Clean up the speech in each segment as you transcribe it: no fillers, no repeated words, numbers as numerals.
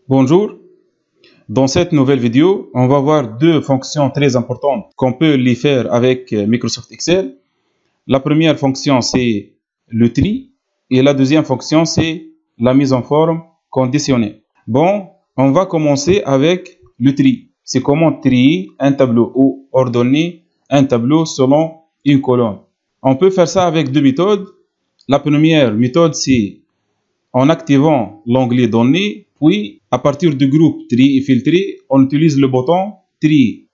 Bonjour, dans cette nouvelle vidéo, on va voir deux fonctions très importantes qu'on peut les faire avec Microsoft Excel. La première fonction, c'est le tri et la deuxième fonction, c'est la mise en forme conditionnelle. Bon, on va commencer avec le tri. C'est comment trier un tableau ou ordonner un tableau selon une colonne. On peut faire ça avec deux méthodes. La première méthode, c'est en activant l'onglet Données, puis à partir du groupe Tri et Filtrer, on utilise le bouton Trier.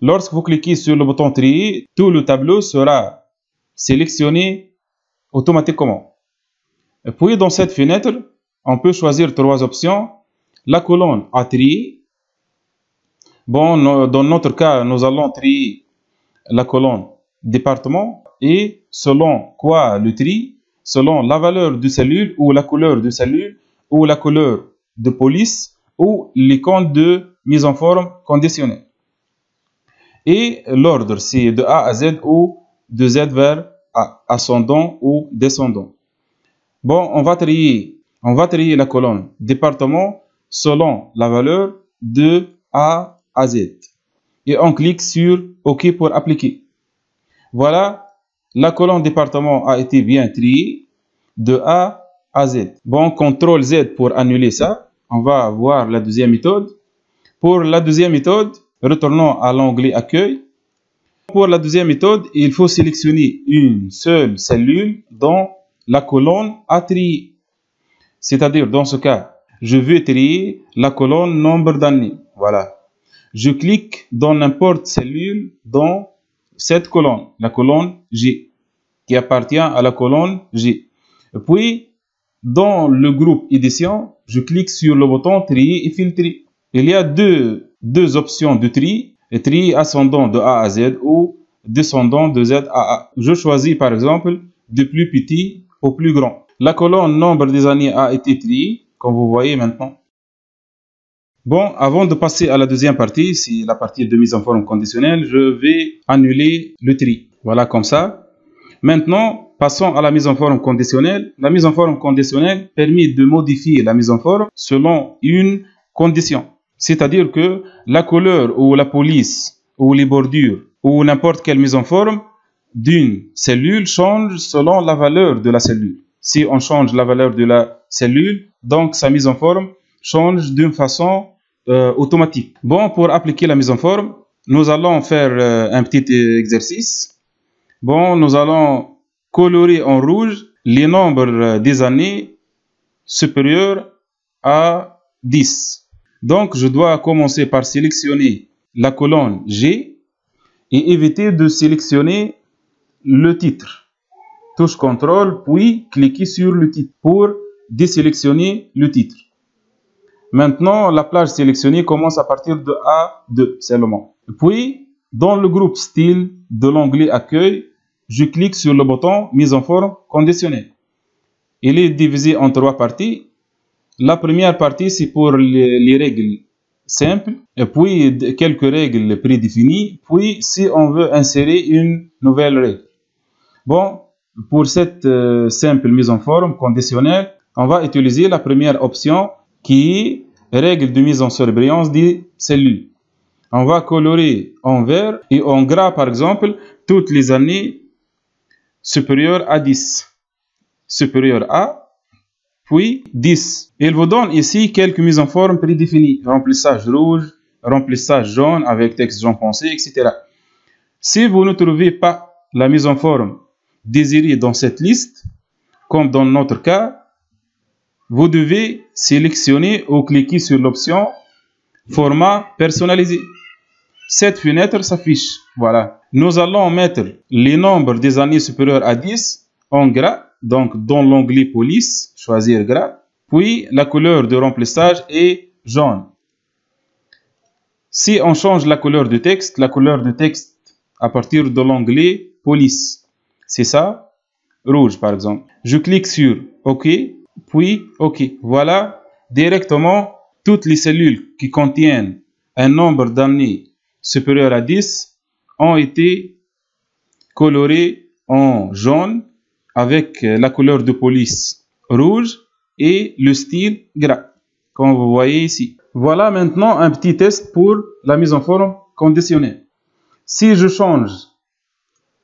Lorsque vous cliquez sur le bouton Trier, tout le tableau sera sélectionné automatiquement. Et puis dans cette fenêtre, on peut choisir trois options. La colonne à trier. Bon, dans notre cas, nous allons trier la colonne département et selon quoi le tri? Selon la valeur de cellule ou la couleur de cellule ou la couleur de police ou l'icône de mise en forme conditionnelle. Et l'ordre, c'est de A à Z ou de Z vers A, ascendant ou descendant. Bon, on va trier la colonne département selon la valeur de A à Z. Et on clique sur OK pour appliquer. Voilà. La colonne département a été bien triée de A à Z. Bon, CTRL Z pour annuler ça. On va voir la deuxième méthode. Pour la deuxième méthode, retournons à l'onglet Accueil. Pour la deuxième méthode, il faut sélectionner une seule cellule dans la colonne à trier. C'est-à-dire, dans ce cas, je veux trier la colonne nombre d'années. Voilà. Je clique dans n'importe cellule dans cette colonne, la colonne G, qui appartient à la colonne G. Et puis, dans le groupe édition, je clique sur le bouton trier et filtrer. Il y a deux options de tri, tri ascendant de A à Z ou descendant de Z à A. Je choisis par exemple de plus petit au plus grand. La colonne nombre des années a été triée, comme vous voyez maintenant. Bon, avant de passer à la deuxième partie, c'est la partie de mise en forme conditionnelle, je vais annuler le tri. Voilà, comme ça. Maintenant, passons à la mise en forme conditionnelle. La mise en forme conditionnelle permet de modifier la mise en forme selon une condition. C'est-à-dire que la couleur ou la police ou les bordures ou n'importe quelle mise en forme d'une cellule change selon la valeur de la cellule. Si on change la valeur de la cellule, donc sa mise en forme change d'une façon automatique. Bon, pour appliquer la mise en forme, nous allons faire un petit exercice. Bon, nous allons colorer en rouge les nombres des années supérieurs à 10. Donc, je dois commencer par sélectionner la colonne G et éviter de sélectionner le titre. Touche CTRL, puis cliquez sur le titre pour désélectionner le titre. Maintenant, la plage sélectionnée commence à partir de A2 seulement. Puis, dans le groupe Style de l'onglet Accueil, je clique sur le bouton Mise en forme conditionnelle. Il est divisé en trois parties. La première partie, c'est pour les règles simples, et puis quelques règles prédéfinies, puis si on veut insérer une nouvelle règle. Bon, pour cette simple mise en forme conditionnelle, on va utiliser la première option qui est règle de mise en surbrillance des cellules. On va colorer en vert et en gras, par exemple, toutes les années supérieures à 10. Supérieures à, puis 10. Il vous donne ici quelques mises en forme prédéfinies. Remplissage rouge, remplissage jaune avec texte jaune foncé, etc. Si vous ne trouvez pas la mise en forme désirée dans cette liste, comme dans notre cas, vous devez sélectionner ou cliquer sur l'option Format personnalisé. Cette fenêtre s'affiche. Voilà. Nous allons mettre les nombres des années supérieures à 10 en gras. Donc, dans l'onglet Police, choisir gras. Puis, la couleur de remplissage est jaune. Si on change la couleur de texte à partir de l'onglet Police, c'est ça, rouge par exemple. Je clique sur OK, puis OK. Voilà, directement, toutes les cellules qui contiennent un nombre d'années supérieur à 10 ont été colorées en jaune avec la couleur de police rouge et le style gras. comme vous voyez ici. Voilà maintenant un petit test pour la mise en forme conditionnelle. Si je change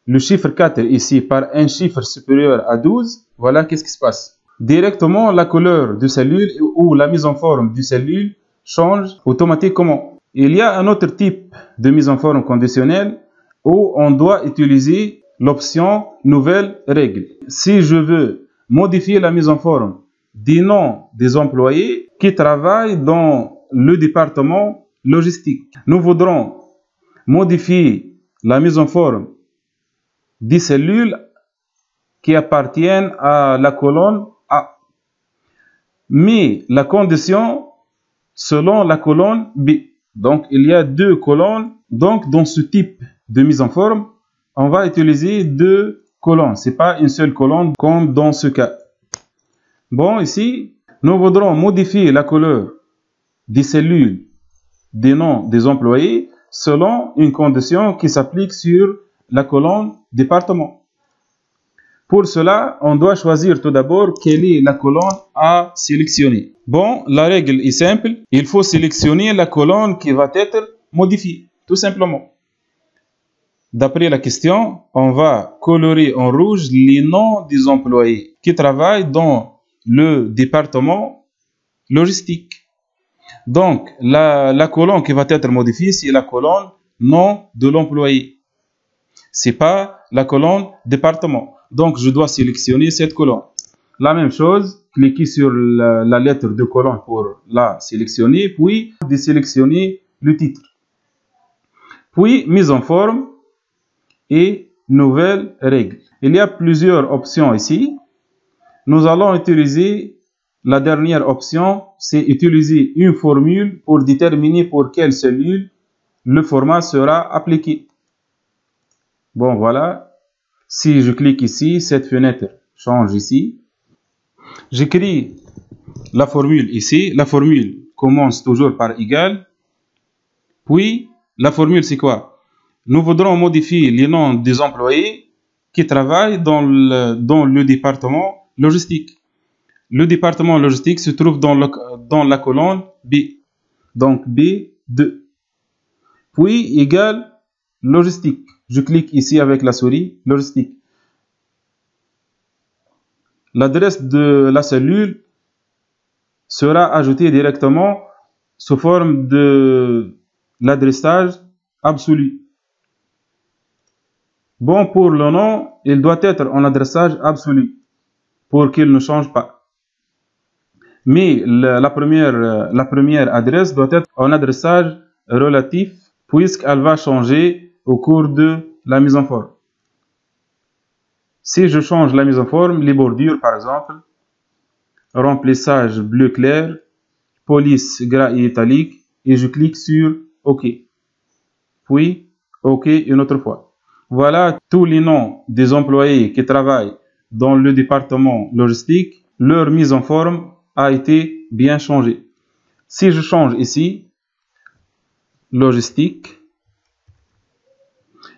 le chiffre 4 ici par un chiffre supérieur à 12, voilà qu'est-ce qui se passe. Directement, la couleur de cellule ou la mise en forme du cellule change automatiquement. Il y a un autre type de mise en forme conditionnelle où on doit utiliser l'option nouvelle règle. Si je veux modifier la mise en forme des noms des employés qui travaillent dans le département logistique, nous voudrons modifier la mise en forme des cellules qui appartiennent à la colonne A. Mais la condition selon la colonne B. Donc, il y a deux colonnes. Donc, dans ce type de mise en forme, on va utiliser deux colonnes. Ce n'est pas une seule colonne comme dans ce cas. Bon, ici, nous voudrons modifier la couleur des cellules des noms des employés selon une condition qui s'applique sur la colonne département. Pour cela, on doit choisir tout d'abord quelle est la colonne à sélectionner. Bon, la règle est simple. Il faut sélectionner la colonne qui va être modifiée, tout simplement. D'après la question, on va colorer en rouge les noms des employés qui travaillent dans le département logistique. Donc, la colonne qui va être modifiée, c'est la colonne nom de l'employé. Ce n'est pas la colonne département. Donc, je dois sélectionner cette colonne. La même chose, cliquez sur la lettre de colonne pour la sélectionner, puis désélectionner le titre. Puis, mise en forme et nouvelle règle. Il y a plusieurs options ici. Nous allons utiliser la dernière option, c'est utiliser une formule pour déterminer pour quelle cellule le format sera appliqué. Bon, voilà. Si je clique ici, cette fenêtre change ici. J'écris la formule ici. La formule commence toujours par égal. Puis, la formule, c'est quoi? Nous voudrons modifier les noms des employés qui travaillent dans le département logistique. Le département logistique se trouve dans la colonne B. Donc, B2. Puis, égal logistique. Je clique ici avec la souris, logistique. L'adresse de la cellule sera ajoutée directement sous forme de l'adressage absolu. Bon, pour le nom, il doit être en adressage absolu pour qu'il ne change pas. Mais la première adresse doit être en adressage relatif puisqu'elle va changer au cours de la mise en forme. Si je change la mise en forme, les bordures par exemple, remplissage bleu clair, police gras et italique, et je clique sur OK. Puis OK une autre fois. Voilà tous les noms des employés qui travaillent dans le département logistique. Leur mise en forme a été bien changée. Si je change ici, logistique,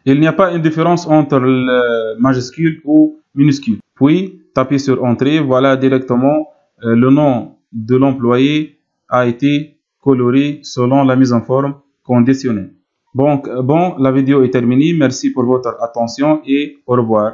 il n'y a pas une différence entre le majuscule ou minuscule. Puis, tapez sur Entrée. Voilà directement le nom de l'employé a été coloré selon la mise en forme conditionnelle. Bon, la vidéo est terminée. Merci pour votre attention et au revoir.